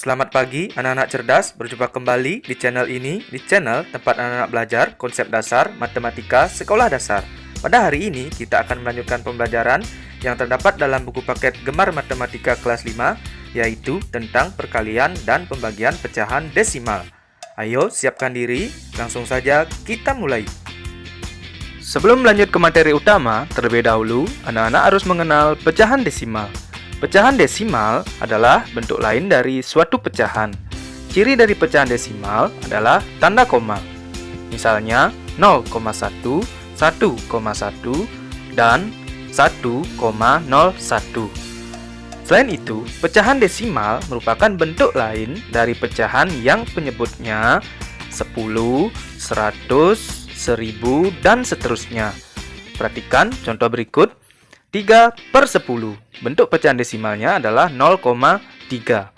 Selamat pagi anak-anak cerdas, berjumpa kembali di channel ini, di channel tempat anak-anak belajar konsep dasar matematika sekolah dasar. Pada hari ini kita akan melanjutkan pembelajaran yang terdapat dalam buku paket Gemar Matematika kelas 5, yaitu tentang perkalian dan pembagian pecahan desimal. Ayo siapkan diri, langsung saja kita mulai. Sebelum lanjut ke materi utama, terlebih dahulu anak-anak harus mengenal pecahan desimal. Pecahan desimal adalah bentuk lain dari suatu pecahan. Ciri dari pecahan desimal adalah tanda koma. Misalnya 0,1, 1,1, dan 1,01. Selain itu, pecahan desimal merupakan bentuk lain dari pecahan yang penyebutnya 10, 100, 1000, dan seterusnya. Perhatikan contoh berikut. 3/10. Bentuk pecahan desimalnya adalah 0,3.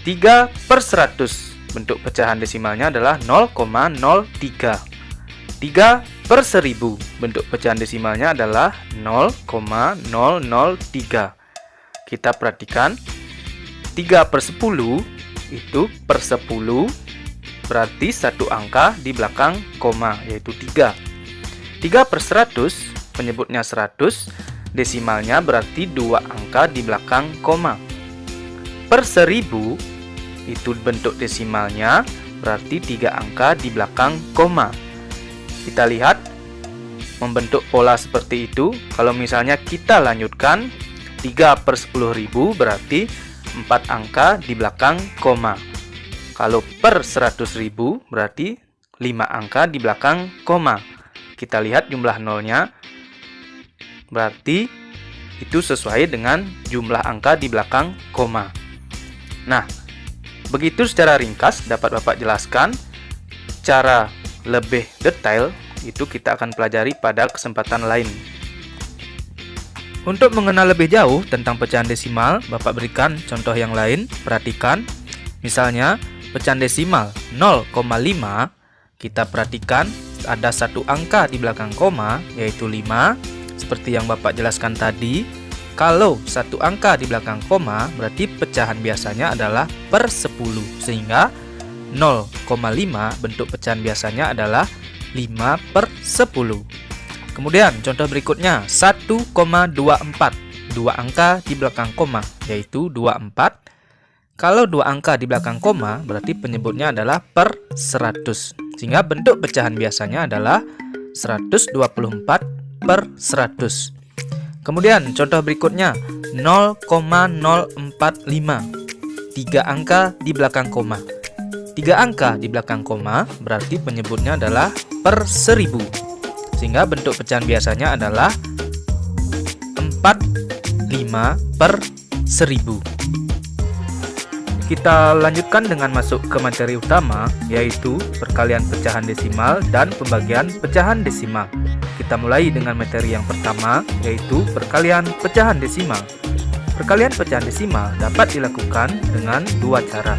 3/100. Bentuk pecahan desimalnya adalah 0,03. 3/1000. Bentuk pecahan desimalnya adalah 0,003. Kita perhatikan 3/10 itu per 10 berarti satu angka di belakang koma, yaitu 3. 3/100 penyebutnya 100, desimalnya berarti 2 angka di belakang koma. Per 1000 itu bentuk desimalnya berarti 3 angka di belakang koma. Kita lihat membentuk pola seperti itu. Kalau misalnya kita lanjutkan 3/10.000 berarti 4 angka di belakang koma. Kalau per 100.000 berarti 5 angka di belakang koma. Kita lihat jumlah nolnya, berarti itu sesuai dengan jumlah angka di belakang koma. Nah, begitu secara ringkas dapat Bapak jelaskan. Cara lebih detail itu kita akan pelajari pada kesempatan lain. Untuk mengenal lebih jauh tentang pecahan desimal, Bapak berikan contoh yang lain. Perhatikan, misalnya pecahan desimal 0,5, kita perhatikan ada satu angka di belakang koma, yaitu 5. Seperti yang Bapak jelaskan tadi, kalau satu angka di belakang koma, berarti pecahan biasanya adalah per 10. Sehingga 0,5 bentuk pecahan biasanya adalah 5/10. Kemudian contoh berikutnya 1,24. 2 angka di belakang koma, yaitu 24. Kalau 2 angka di belakang koma, berarti penyebutnya adalah per 100. Sehingga bentuk pecahan biasanya adalah 124/100. Kemudian contoh berikutnya 0,045. 3 angka di belakang koma. 3 angka di belakang koma berarti penyebutnya adalah per 1000. Sehingga bentuk pecahan biasanya adalah 45/1000. Kita lanjutkan dengan masuk ke materi utama, yaitu perkalian pecahan desimal dan pembagian pecahan desimal. Kita mulai dengan materi yang pertama, yaitu perkalian pecahan desimal. Perkalian pecahan desimal dapat dilakukan dengan 2 cara.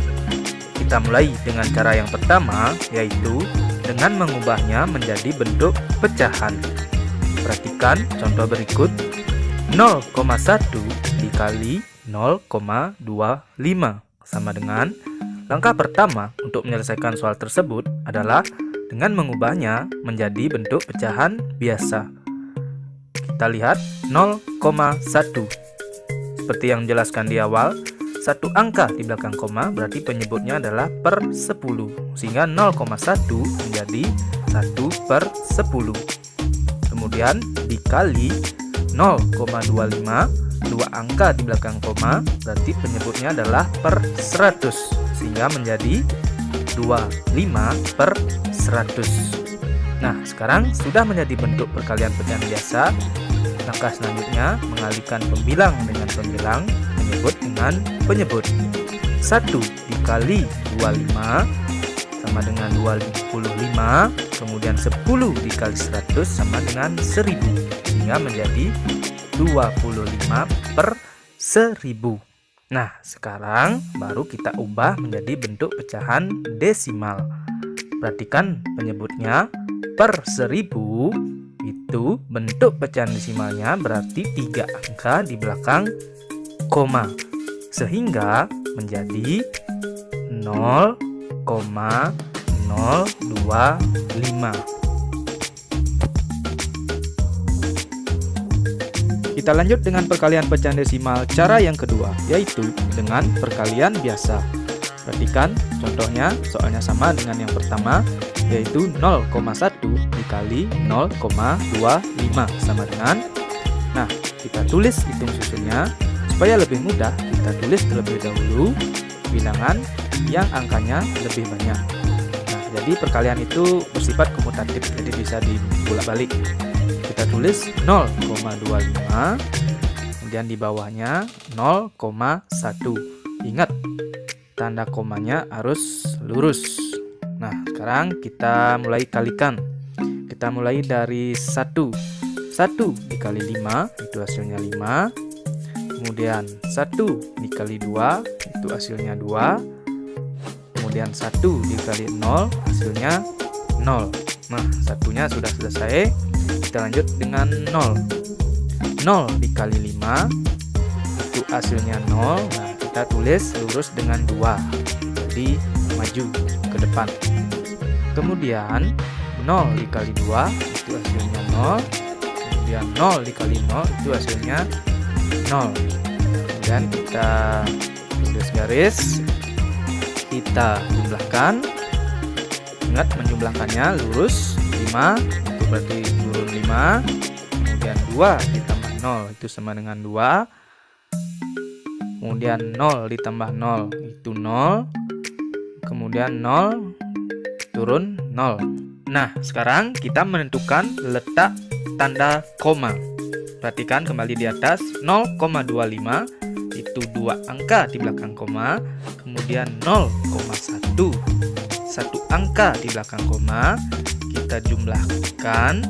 Kita mulai dengan cara yang pertama, yaitu dengan mengubahnya menjadi bentuk pecahan. Perhatikan contoh berikut. 0,1 dikali 0,25 sama dengan, langkah pertama untuk menyelesaikan soal tersebut adalah dengan mengubahnya menjadi bentuk pecahan biasa. Kita lihat 0,1. Seperti yang dijelaskan di awal, satu angka di belakang koma berarti penyebutnya adalah per 10. Sehingga 0,1 menjadi 1/10. Kemudian dikali 0,25. 2 angka di belakang koma berarti penyebutnya adalah per 100. Sehingga menjadi 25/100. Nah, sekarang sudah menjadi bentuk perkalian pecahan biasa. Langkah selanjutnya mengalihkan pembilang dengan pembilang, menyebut dengan penyebut. 1 dikali 25 sama dengan 25. Kemudian 10 dikali 100 sama dengan 1000. Sehingga menjadi 25/1000. Nah, sekarang baru kita ubah menjadi bentuk pecahan desimal. Perhatikan penyebutnya per 1000 itu bentuk pecahan desimalnya berarti 3 angka di belakang koma. Sehingga menjadi 0,025. Kita lanjut dengan perkalian pecahan desimal cara yang kedua, yaitu dengan perkalian biasa. Perhatikan contohnya, soalnya sama dengan yang pertama, yaitu 0,1 dikali 0,25 sama dengan. Nah, kita tulis hitung susunnya. Supaya lebih mudah, kita tulis terlebih dahulu bilangan yang angkanya lebih banyak. Nah, jadi perkalian itu bersifat komutatif, jadi bisa dibolak-balik. Kita tulis 0,25, kemudian di bawahnya 0,1. Ingat, tanda komanya harus lurus. Nah, sekarang kita mulai kalikan. Kita mulai dari 1. 1 dikali 5, itu hasilnya 5. Kemudian 1 dikali 2, itu hasilnya 2. Kemudian 1 dikali 0, hasilnya 0. Nah, satunya sudah selesai. Kita lanjut dengan 0. 0 dikali 5, itu hasilnya 0. Nah, kita tulis lurus dengan 2. Jadi, maju ke depan. Kemudian 0 dikali 2, itu hasilnya 0. Kemudian 0 dikali 0, itu hasilnya 0. Kemudian kita tulis garis, kita jumlahkan. Ingat, menjumlahkannya lurus 5, itu berarti turun 5. Kemudian 2 ditambah 0, itu sama dengan 2. Kemudian 0 ditambah 0, itu 0. Kemudian 0 turun 0. Nah, sekarang kita menentukan letak tanda koma. Perhatikan kembali di atas, 0,25 itu 2 angka di belakang koma. Kemudian 0,1, 1 angka di belakang koma. Kita jumlahkan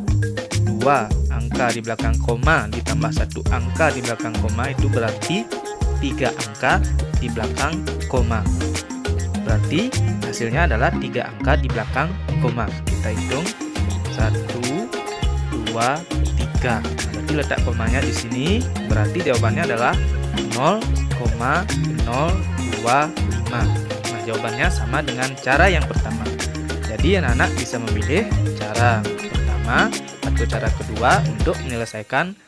2 angka di belakang koma ditambah 1 angka di belakang koma, itu berarti 3 angka di belakang koma. Berarti hasilnya adalah 3 angka di belakang koma. Kita hitung 1, 2, 3. Nah, berarti letak komanya di sini. Berarti jawabannya adalah 0,025. Nah, jawabannya sama dengan cara yang pertama. Jadi anak-anak bisa memilih cara pertama atau cara kedua untuk menyelesaikan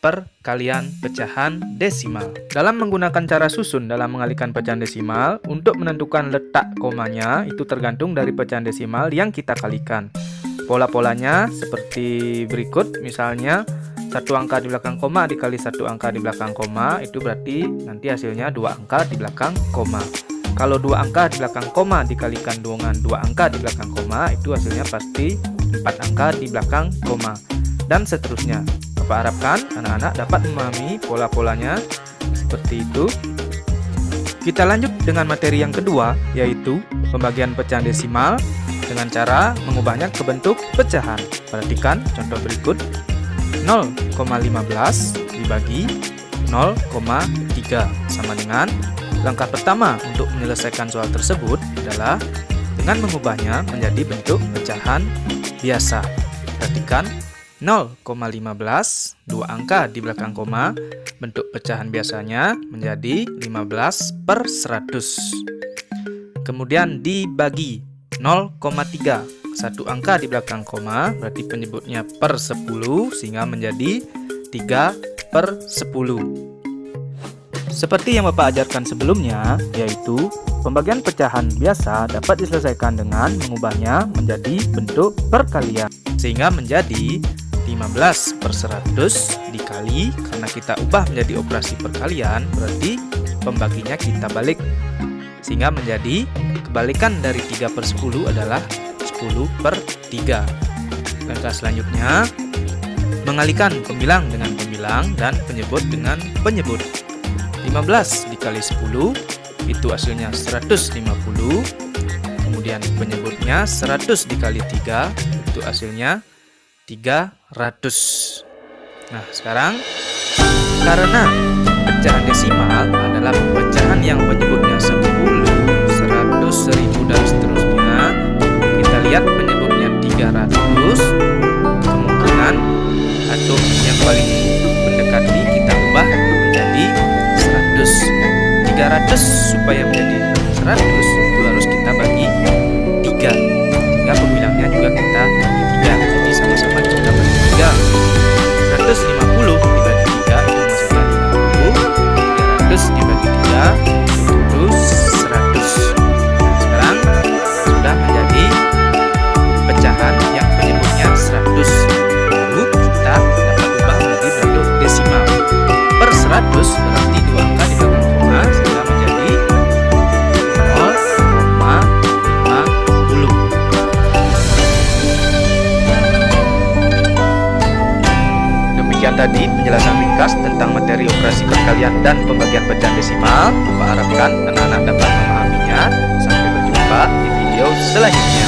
perkalian pecahan desimal. Dalam menggunakan cara susun dalam mengalihkan pecahan desimal, untuk menentukan letak komanya itu tergantung dari pecahan desimal yang kita kalikan. Pola-polanya seperti berikut, misalnya 1 angka di belakang koma dikali 1 angka di belakang koma, itu berarti nanti hasilnya 2 angka di belakang koma. Kalau 2 angka di belakang koma dikalikan dengan 2 angka di belakang koma, itu hasilnya pasti 4 angka di belakang koma. Dan seterusnya. Bapak harapkan anak-anak dapat memahami pola-polanya seperti itu. Kita lanjut dengan materi yang kedua, yaitu pembagian pecahan desimal dengan cara mengubahnya ke bentuk pecahan. Perhatikan contoh berikut. 0,15 dibagi 0,3 sama dengan. Langkah pertama untuk menyelesaikan soal tersebut adalah dengan mengubahnya menjadi bentuk pecahan biasa. Perhatikan 0,15, 2 angka di belakang koma, bentuk pecahan biasanya menjadi 15/100. Kemudian dibagi 0,3, 1 angka di belakang koma, berarti penyebutnya per 10, sehingga menjadi 3/10. Seperti yang Bapak ajarkan sebelumnya, yaitu pembagian pecahan biasa dapat diselesaikan dengan mengubahnya menjadi bentuk perkalian, sehingga menjadi 15/100 dikali, karena kita ubah menjadi operasi perkalian, berarti pembaginya kita balik, sehingga menjadi kebalikan dari 3/10 adalah 10/3. Langkah selanjutnya, mengalihkan pembilang dengan pembilang dan penyebut dengan penyebut. 15 dikali 10, itu hasilnya 150. Kemudian penyebutnya 100 dikali 3, itu hasilnya 300. Nah, sekarang karena pecahan desimal adalah pecahan yang penyebutnya 10, 100, 1000 dan seterusnya, kita lihat penyebutnya 300, kemungkinan atau yang paling mendekati kita ubah menjadi 100. 500 supaya menjadi 100 itu harus kita bagi 3, sehingga pembilangnya juga kita bagi 3. Jadi sama-sama kita bagi 3. 150 dibagi 3 itu maksudnya 50. 300 dibagi 3 itu 100. Nah, sekarang sudah menjadi pecahan yang penyebutnya 100. Lalu kita dapat ubah menjadi bentuk desimal. Per 100 berarti 2 angka di belakang koma sehingga menjadi 0,50. Demikian tadi penjelasan ringkas tentang materi operasi perkalian dan pembagian pecahan desimal. Bapak harapkan anak-anak dapat memahaminya. Sampai berjumpa di video selanjutnya.